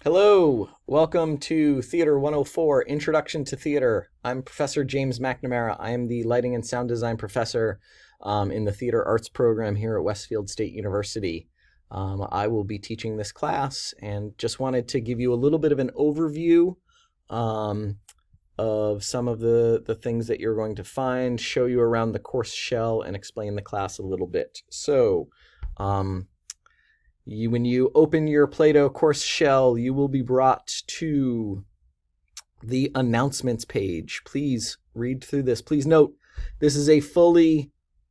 Hello, welcome to Theater 104, Introduction to Theater. I'm Professor James McNamara. I am the Lighting and Sound Design Professor in the Theater Arts program here at Westfield State University. I will be teaching this class and just wanted to give you a little bit of an overview of some of the things that you're going to find, show you around the course shell, and explain the class a little bit. So, when you open your Play-Doh course shell, you will be brought to the announcements page. Please read through this. Please note, this is a fully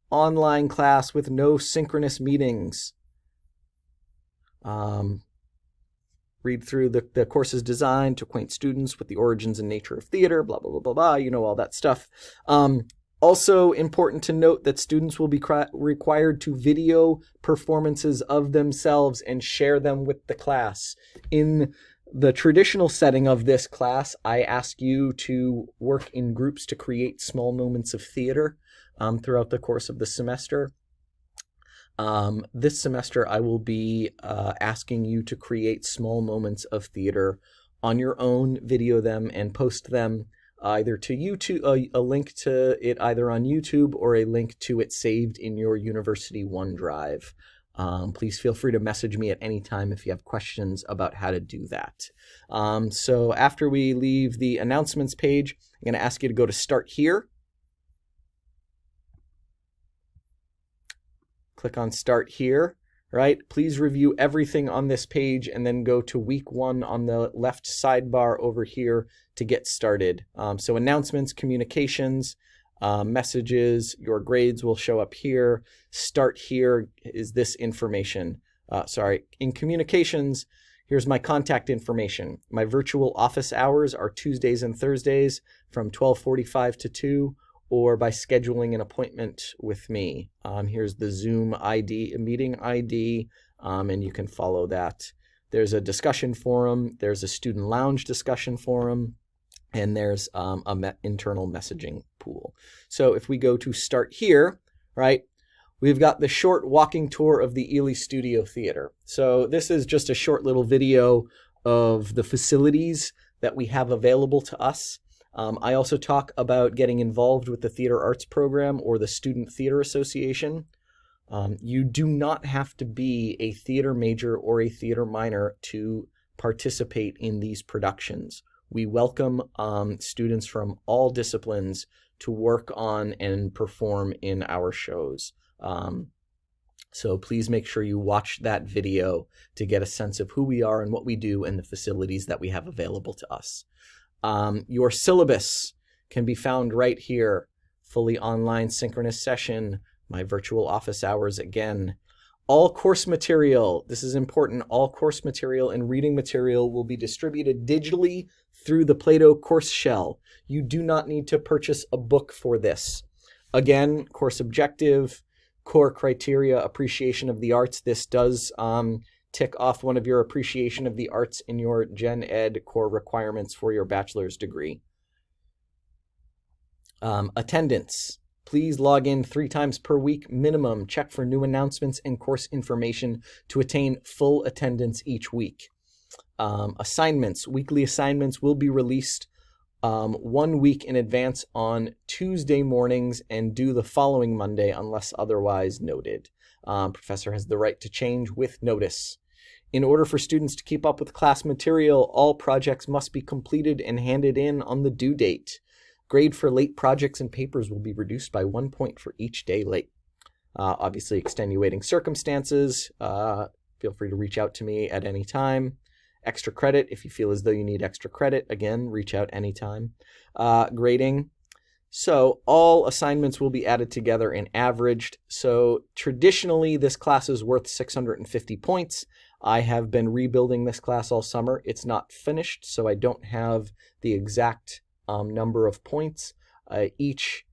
online class with no synchronous meetings. Read through the course's design to acquaint students with the origins and nature of theater, blah, blah, blah, blah, blah. You know all that stuff. Also important to note that students will be required to video performances of themselves and share them with the class. In the traditional setting of this class, I ask you to work in groups to create small moments of theater throughout the course of the semester. This semester, I will be asking you to create small moments of theater on your own, video them, and post them either to YouTube, a link to it either on YouTube or a link to it saved in your university OneDrive. Please feel free to message me at any time if you have questions about how to do that. So after we leave the announcements page, I'm going to ask you to go to Start Here. Click on Start Here. Right? Please review everything on this page and then go to week 1 on the left sidebar over here to get started. So announcements, communications, messages, your grades will show up here. Start Here is this information. In communications, here's my contact information. My virtual office hours are Tuesdays and Thursdays from 12:45 to 2. Or by scheduling an appointment with me. Here's the Zoom ID, meeting ID, and you can follow that. There's a discussion forum, there's a student lounge discussion forum, and there's an internal messaging pool. So if we go to Start Here, right, we've got the short walking tour of the Ely Studio Theater. So this is just a short little video of the facilities that we have available to us. I also talk about getting involved with the Theater Arts program or the Student Theater Association. You do not have to be a theater major or a theater minor to participate in these productions. We welcome students from all disciplines to work on and perform in our shows. So please make sure you watch that video to get a sense of who we are and what we do and the facilities that we have available to us. Your syllabus can be found right here. Fully online synchronous session, my virtual office hours again. All course material, this is important, all course material and reading material will be distributed digitally through the Play-Doh course shell. You do not need to purchase a book for this. Again, course objective, core criteria, appreciation of the arts. This does tick off one of your appreciation of the arts in your Gen Ed core requirements for your bachelor's degree. Attendance. Please log in 3 times per week minimum. Check for new announcements and course information to attain full attendance each week. Assignments. Weekly assignments will be released 1 week in advance on Tuesday mornings and due the following Monday unless otherwise noted. Professor has the right to change with notice. In order for students to keep up with class material, all projects must be completed and handed in on the due date. Grade for late projects and papers will be reduced by 1 point for each day late. Obviously, extenuating circumstances. Feel free to reach out to me at any time. Extra credit, if you feel as though you need extra credit, again, reach out anytime. Grading. So all assignments will be added together and averaged. So traditionally, this class is worth 650 points. I have been rebuilding this class all summer. It's not finished, so I don't have the exact number of points. Each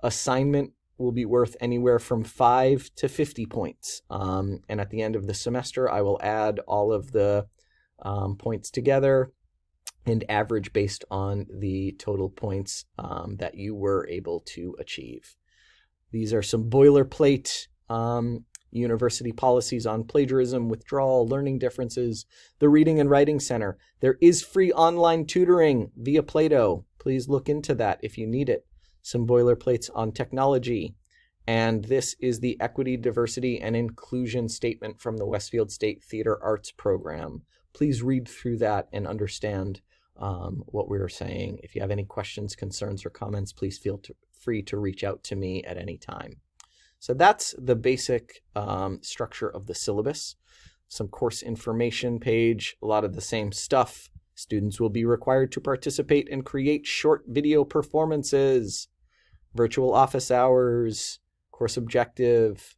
assignment will be worth anywhere from 5 to 50 points. And at the end of the semester, I will add all of the points together and average based on the total points that you were able to achieve. These are some boilerplate university policies on plagiarism, withdrawal, learning differences, the Reading and Writing Center. There is free online tutoring via Plato. Please look into that if you need it. Some boilerplates on technology. And this is the Equity, Diversity, and Inclusion Statement from the Westfield State Theater Arts Program. Please read through that and understand what we were saying. If you have any questions, concerns, or comments, please feel free to reach out to me at any time. So that's the basic structure of the syllabus. Some course information page, a lot of the same stuff. Students will be required to participate and create short video performances, virtual office hours, course objective,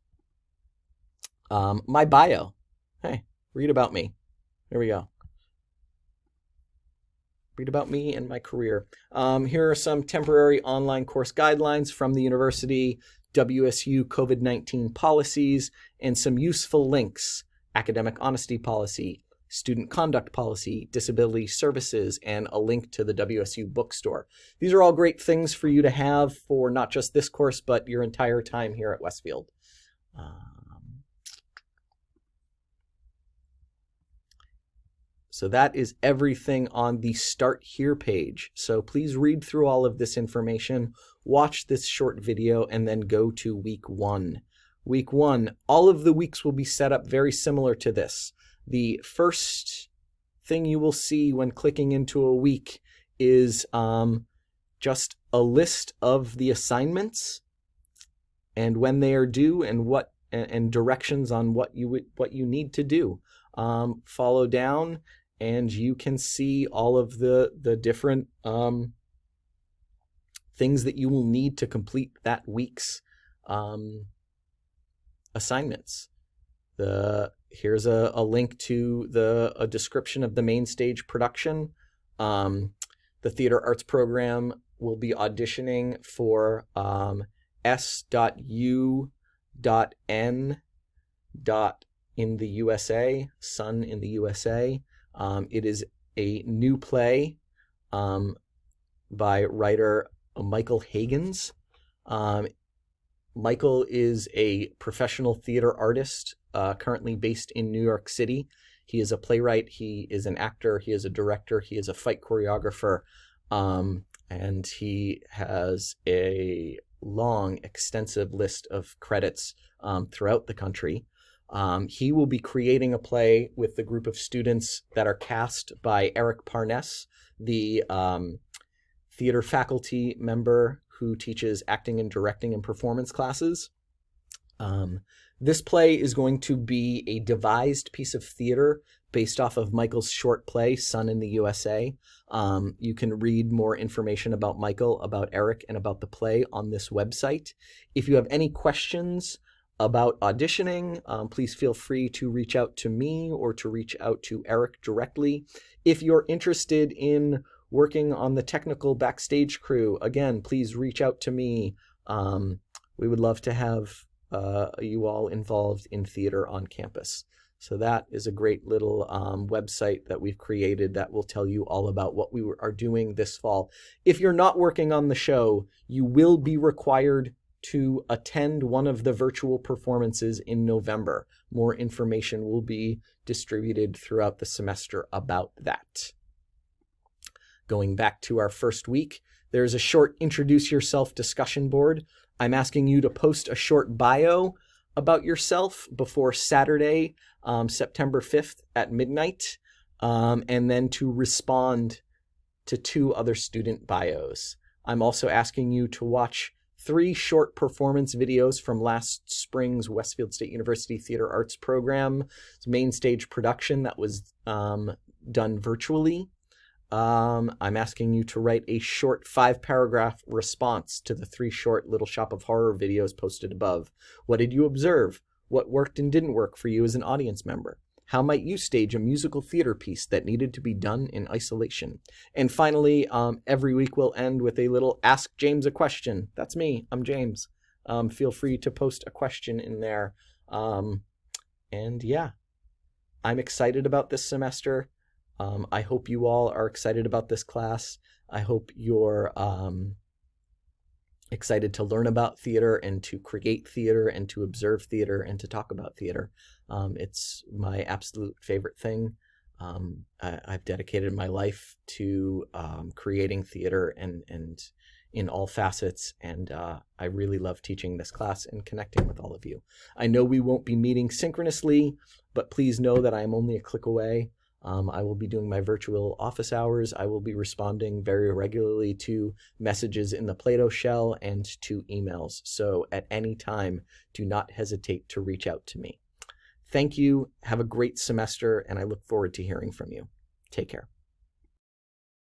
my bio. Hey, read about me. There we go. Read about me and my career. Here are some temporary online course guidelines from the university, WSU COVID-19 policies, and some useful links: academic honesty policy, student conduct policy, disability services, and a link to the WSU bookstore. These are all great things for you to have for not just this course, but your entire time here at Westfield. So that is everything on the Start Here page. So please read through all of this information, watch this short video, and then go to week 1. Week 1, all of the weeks will be set up very similar to this. The first thing you will see when clicking into a week is just a list of the assignments and when they are due and directions on what you need to do. Follow down and you can see all of the different things that you will need to complete that week's assignments. Here's a link to a description of the main stage production. The theater arts program will be auditioning for S.U.N. in the USA, Sun in the USA. It is a new play by writer Michael Hagens. Michael is a professional theater artist currently based in New York City. He is a playwright, he is an actor, he is a director, he is a fight choreographer, and he has a long, extensive list of credits throughout the country. He will be creating a play with the group of students that are cast by Eric Parness, the theater faculty member who teaches acting and directing and performance classes. This play is going to be a devised piece of theater based off of Michael's short play, Sun in the USA. You can read more information about Michael, about Eric, and about the play on this website. If you have any questions about auditioning, please feel free to reach out to me or to reach out to Eric directly. If you're interested in working on the technical backstage crew, again, please reach out to me. We would love to have you all involved in theater on campus. So that is a great little website that we've created that will tell you all about what we are doing this fall. If you're not working on the show, you will be required to attend one of the virtual performances in November. More information will be distributed throughout the semester about that. Going back to our first week, there's a short introduce yourself discussion board. I'm asking you to post a short bio about yourself before Saturday, September 5th at midnight, and then to respond to 2 other student bios. I'm also asking you to watch 3 short performance videos from last spring's Westfield State University Theater Arts Program. It's main stage production that was done virtually. I'm asking you to write a short 5-paragraph response to the 3 short Little Shop of Horror videos posted above. What did you observe? What worked and didn't work for you as an audience member? How might you stage a musical theater piece that needed to be done in isolation? And finally, every week we'll end with a little Ask James a Question. That's me. I'm James. Feel free to post a question in there. And yeah, I'm excited about this semester. I hope you all are excited about this class. I hope you're excited to learn about theater and to create theater and to observe theater and to talk about theater. It's my absolute favorite thing. I've dedicated my life to creating theater and in all facets, and I really love teaching this class and connecting with all of you. I know we won't be meeting synchronously, but please know that I am only a click away. I will be doing my virtual office hours. I will be responding very regularly to messages in the Plato shell and to emails. So at any time, do not hesitate to reach out to me. Thank you. Have a great semester, and I look forward to hearing from you. Take care.